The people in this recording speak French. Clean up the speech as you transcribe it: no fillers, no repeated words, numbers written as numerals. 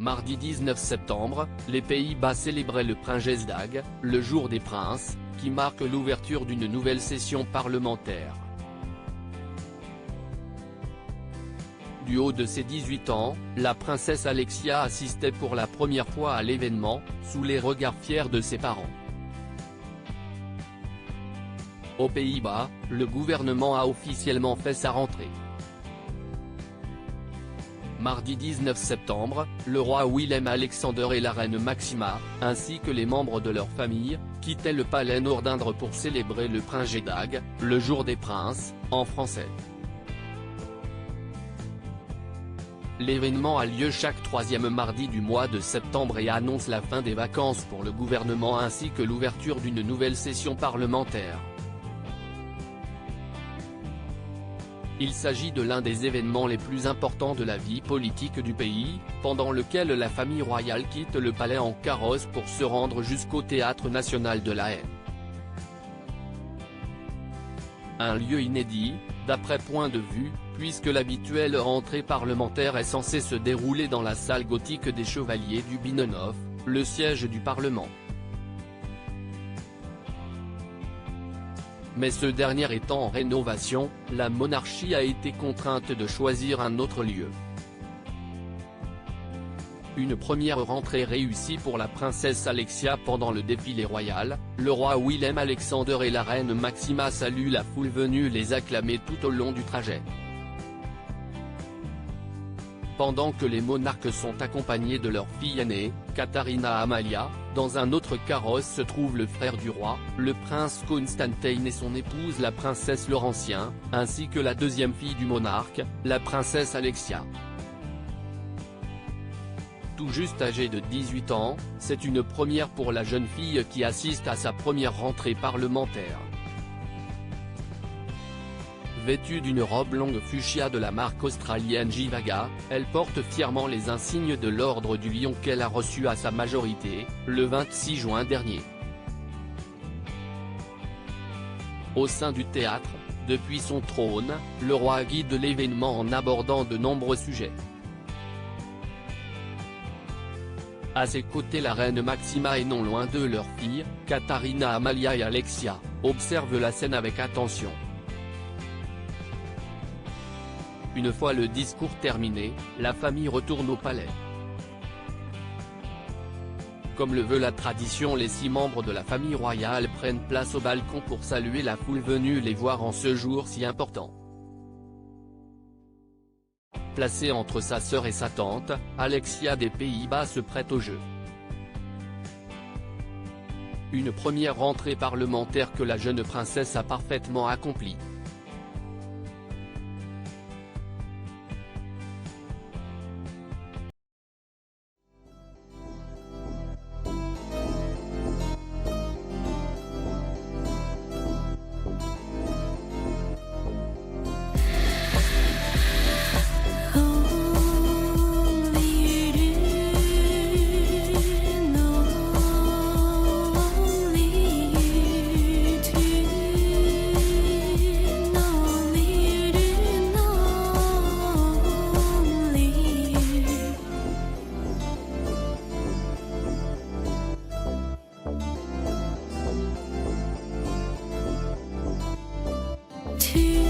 Mardi 19 septembre, les Pays-Bas célébraient le Prinsjesdag, le jour des princes, qui marque l'ouverture d'une nouvelle session parlementaire. Du haut de ses 18 ans, la princesse Alexia assistait pour la première fois à l'événement, sous les regards fiers de ses parents. Aux Pays-Bas, le gouvernement a officiellement fait sa rentrée. Mardi 19 septembre, le roi Willem-Alexander et la reine Maxima, ainsi que les membres de leur famille, quittaient le palais Noordeinde pour célébrer le Prinsjesdag, le jour des princes, en français. L'événement a lieu chaque troisième mardi du mois de septembre et annonce la fin des vacances pour le gouvernement ainsi que l'ouverture d'une nouvelle session parlementaire. Il s'agit de l'un des événements les plus importants de la vie politique du pays, pendant lequel la famille royale quitte le palais en carrosse pour se rendre jusqu'au Théâtre national de La Haye. Un lieu inédit, d'après point de vue, puisque l'habituelle rentrée parlementaire est censée se dérouler dans la salle gothique des Chevaliers du Binnenhof, le siège du Parlement. Mais ce dernier étant en rénovation, la monarchie a été contrainte de choisir un autre lieu. Une première rentrée réussie pour la princesse Alexia pendant le défilé royal, le roi Willem-Alexander et la reine Maxima saluent la foule venue les acclamer tout au long du trajet. Pendant que les monarques sont accompagnés de leur fille aînée, Katharina Amalia, dans un autre carrosse se trouve le frère du roi, le prince Constantin et son épouse la princesse Laurentien, ainsi que la deuxième fille du monarque, la princesse Alexia. Tout juste âgée de 18 ans, c'est une première pour la jeune fille qui assiste à sa première rentrée parlementaire. Vêtue d'une robe longue fuchsia de la marque australienne Jivaga, elle porte fièrement les insignes de l'Ordre du Lion qu'elle a reçu à sa majorité, le 26 juin dernier. Au sein du théâtre, depuis son trône, le roi guide l'événement en abordant de nombreux sujets. À ses côtés la reine Maxima et non loin d'eux leur fille, Katharina Amalia et Alexia, observent la scène avec attention. Une fois le discours terminé, la famille retourne au palais. Comme le veut la tradition, les 6 membres de la famille royale prennent place au balcon pour saluer la foule venue les voir en ce jour si important. Placée entre sa sœur et sa tante, Alexia des Pays-Bas se prête au jeu. Une première rentrée parlementaire que la jeune princesse a parfaitement accomplie. To